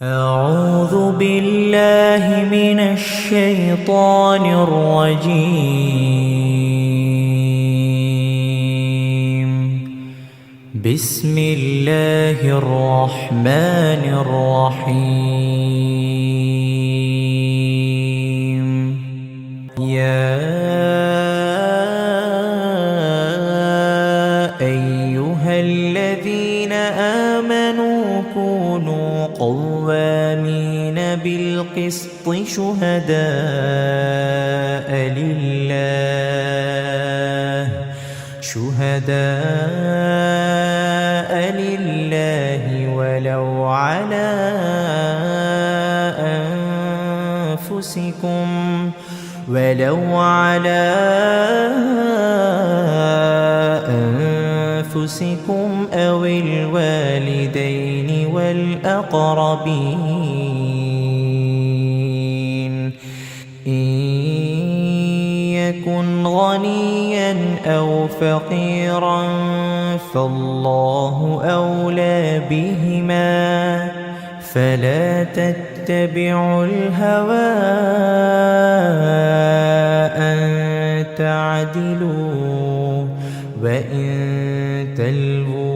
أعوذ بالله من الشيطان الرجيم. بسم الله الرحمن الرحيم. يا أيها الذين آمنوا كونوا قوامين بالقسط شهداء لله ولو على أنفسكم أو الوالدين والأقربين إن يكن غنيا أو فقيرا فالله أولى بهما فلا تتبعوا الهوى أن تعدلوا وإن تلووا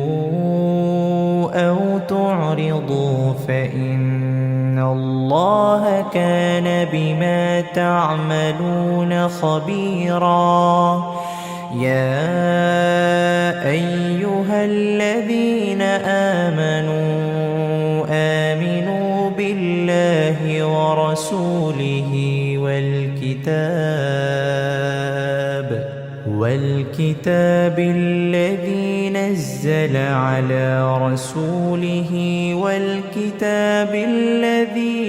أو تعرضوا فإن الله كان بما تعملون خبيرا. يا أيها الذين آمنوا بالله ورسوله والكتاب الذي نزل على رسوله والكتاب الذي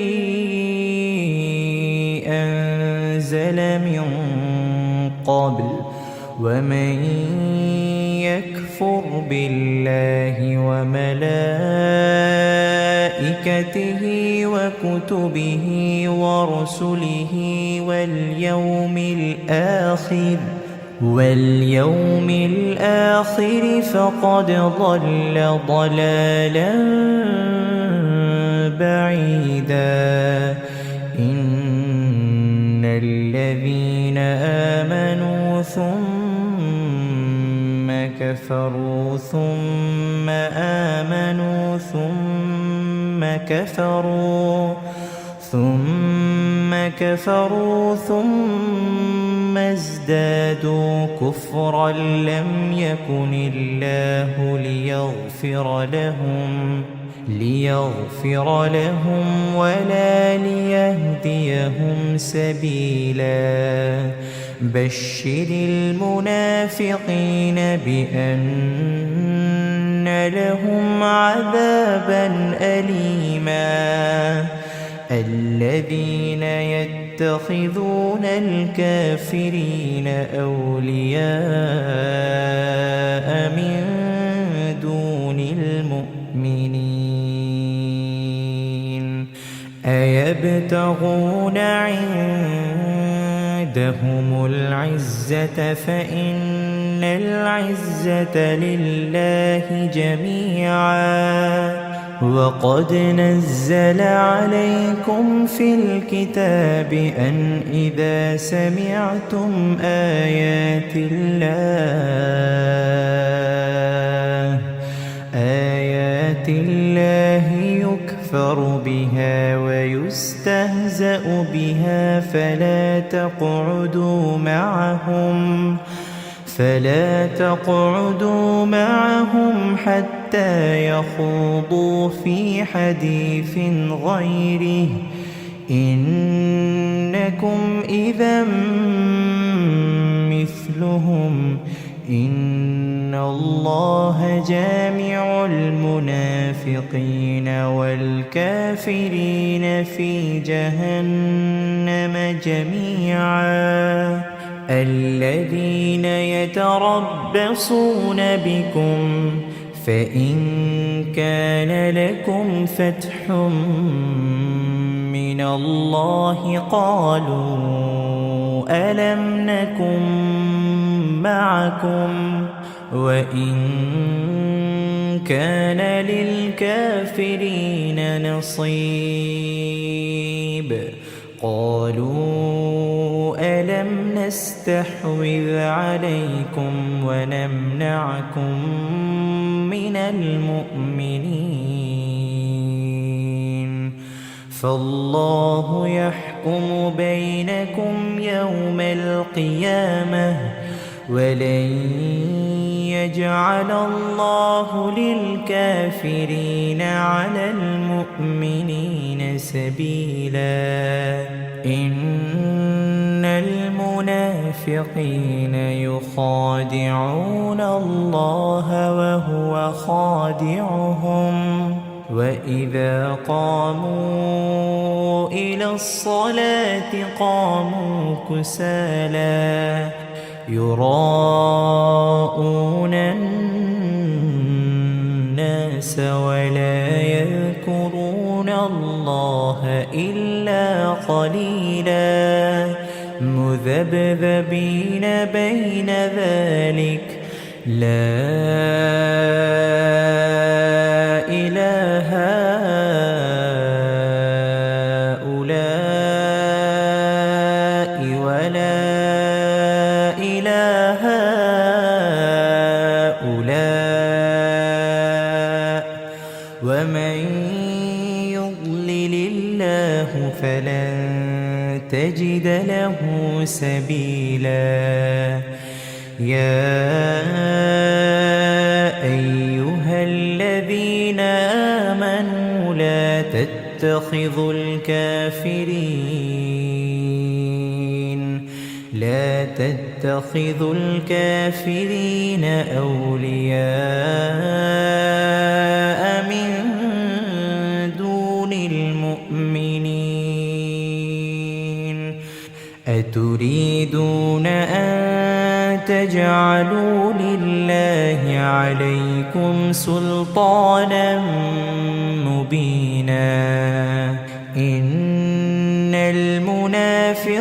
أنزل من قبل ومن يكفر بالله وملائكته وكتبه ورسله واليوم الآخر فقد ضل ضلالا بعيدا. إن الذين آمنوا ثم كفروا ثم آمنوا ثم كفروا ثم ازدادوا كفرا لم يكن الله ليغفر لهم ولا ليهديهم سبيلا. بشر المنافقين بأن لهم عذابا أليما. الذين يتخذون الكافرين أولياء من دون المؤمنين أيبتغون عندهم العزة فإن العزة لله جميعا. وقد نزل عليكم في الكتاب أن إذا سمعتم آيات الله يكفر بها ويستهزأ بها فلا تقعدوا معهم حتى يخوضوا في حديث غيره إنكم إذا مثلهم. إن الله جامع المنافقين والكافرين في جهنم جميعا. الذين يتربصون بكم فإن كان لكم فتح من الله قالوا ألم نكن معكم وإن كان للكافرين نصيب قالوا ألم نستحوذ عليكم ونمنعكم من المؤمنين فالله يحكم بينكم يوم القيامة ولن يجعل الله للكافرين على المؤمنين سبيلا إن المنافقين يخادعون الله وهو خادعهم وإذا قاموا إلى الصلاة قاموا كسالى يراءون الناس ولا يذكرون الله إلا قليلا مذبذبين بين ذلك لا إله هؤلاء ولا إله هؤلاء ومن يضلل الله فلن تجد له سبيلا يا أيها الذين آمنوا لا تتخذوا الكافرين أولياء من دون المؤمنين أتريدون أن تجعلوا لله عليكم سلطانا مبينا إن المنافقين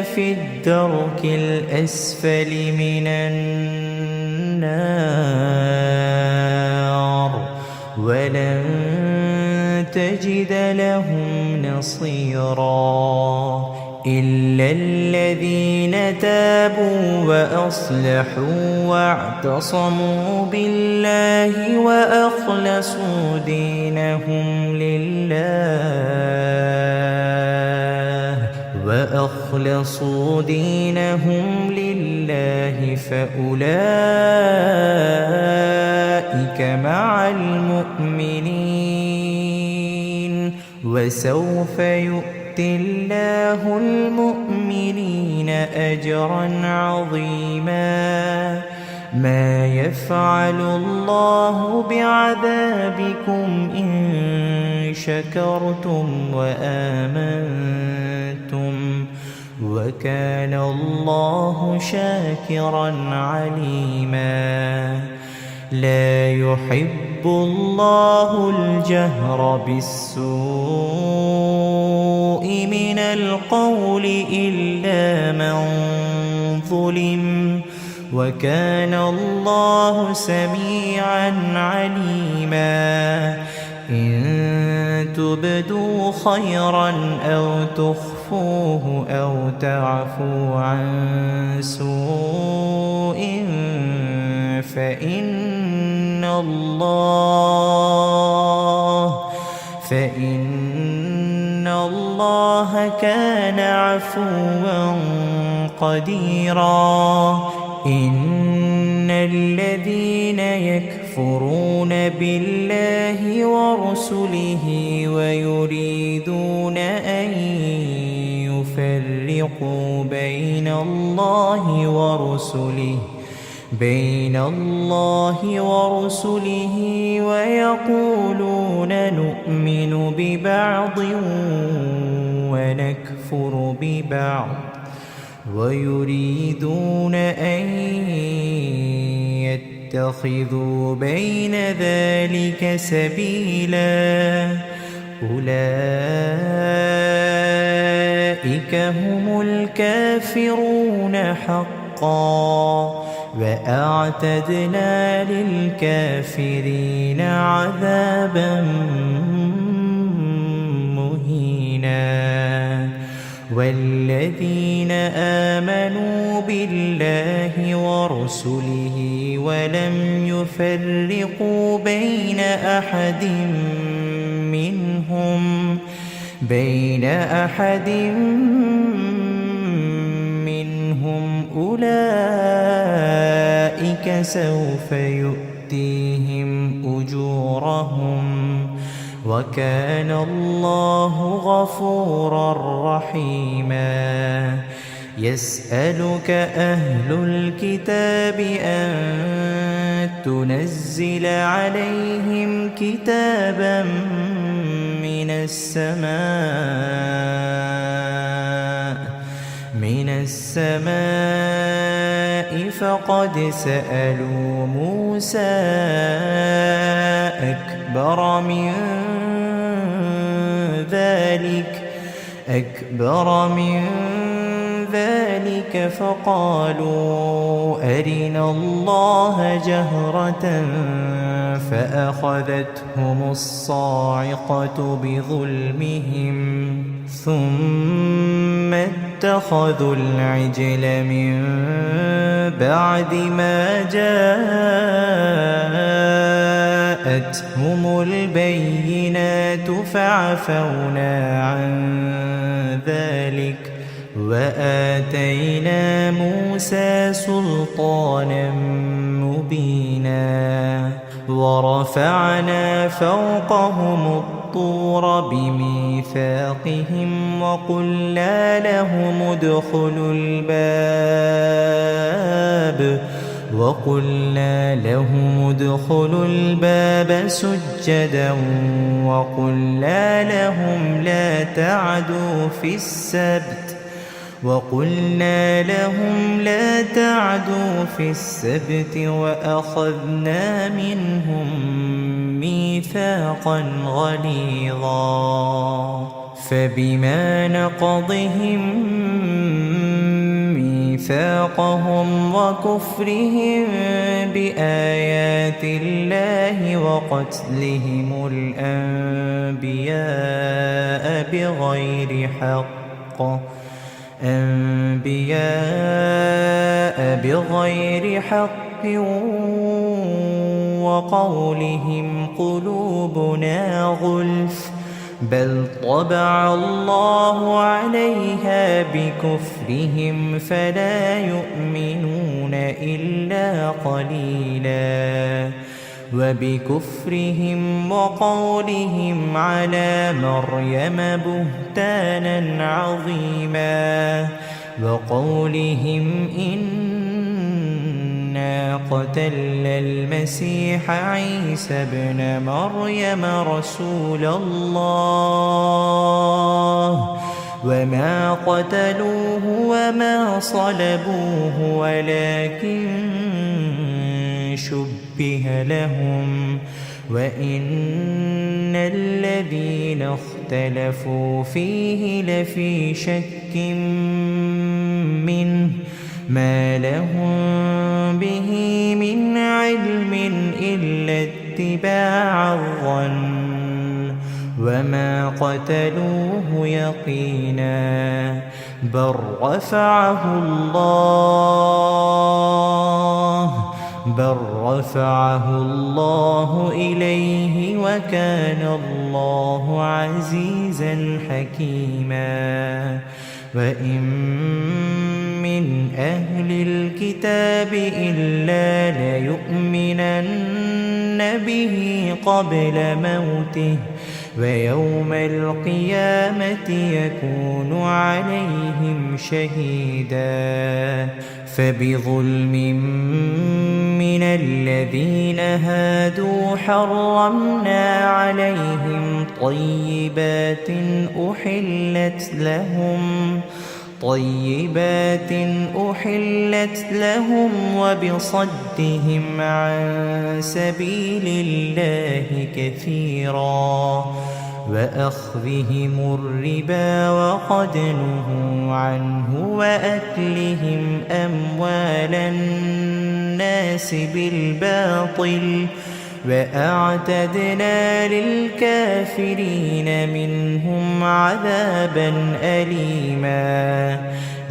في الدرك الأسفل من النار ولن تجد لهم نصيرا إلا الذين تابوا وأصلحوا واعتصموا بالله وأخلصوا دينهم لله فأولئك مع المؤمنين وسوف يؤتي الله المؤمنين أجرا عظيما ما يفعل الله بعذابكم إن شكرتم وآمنتم وكان الله شاكرا عليما لا يحب الله الجهر بالسوء من القول إلا من ظلم وكان الله سميعا عليما إن تبدوا خيرا أو تخفوه أو تعفوا عن سوء فإن الله كان عفوا قديرا إن الذين يكفرون بالله ورسله ويريدون أن يفرقوا بين الله ورسله ويقولون نؤمن ببعض ونكفر ببعض ويريدون أن يتخذوا بين ذلك سبيلا أولئك هم الكافرون حقا وأعتدنا للكافرين عذابا مهينا والذين آمنوا بالله ورسله ولم يفرقوا بين أحد منهم أولئك سوف يؤتيهم أجورهم وكان الله غفورا رحيما يسألك أهل الكتاب أن تنزل عليهم كتابا من السماء فقد سألوا موسى أكبر من ذلك فقالوا أرنا الله جهرة فأخذتهم الصاعقة بظلمهم ثم اتخذوا العجل من بعد ما جاءتهم البينات فعفونا عن ذلك وآتينا موسى سلطانا مبينا ورفعنا فوقهم الطور بميثاقهم وقلنا لهم ادخلوا الباب سجدا وقلنا لهم لا تعدوا في السبت وأخذنا منهم ميثاقا غليظا فبما نقضهم ميثاقهم وكفرهم بآيات الله وقتلهم الأنبياء بغير حق وقولهم قلوبنا غلف بل طبع الله عليها بكفرهم فلا يؤمنون إلا قليلا وبكفرهم وقولهم على مريم بهتانا عظيما وقولهم إنا قتلنا المسيح عيسى ابن مريم رسول الله وما قتلوه وما صلبوه ولكن شبه لهم وإن الذين اختلفوا فيه لفي شك منه ما لهم به من علم إلا اتباع الظن وما قتلوه يقينا بل رفعه الله إليه وكان الله عزيزا حكيما وإن من أهل الكتاب إلا ليؤمنن به قبل موته ويوم القيامة يكون عليهم شهيدا فبظلم من الذين هادوا حرمنا عليهم طيبات أحلت لهم وبصدهم عن سبيل الله كثيرا وأخذهم الربا وقد نهوا عنه وأكلهم أموال الناس بالباطل وأعتدنا للكافرين منهم عذابا أليما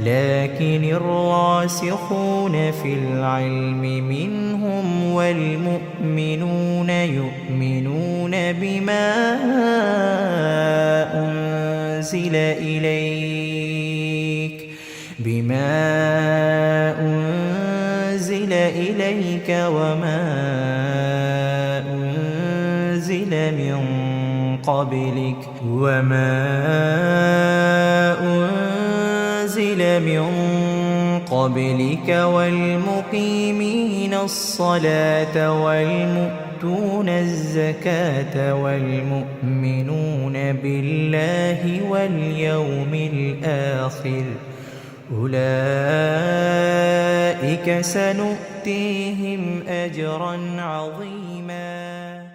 لكن الراسخون في العلم منهم والمؤمنون يؤمنون بما أنزل إليك وما أنزل من قبلك والمقيمين الصلاة والمؤتون الزكاة والمؤمنون بالله واليوم الآخر أولئك سنؤتيهم أجرا عظيما.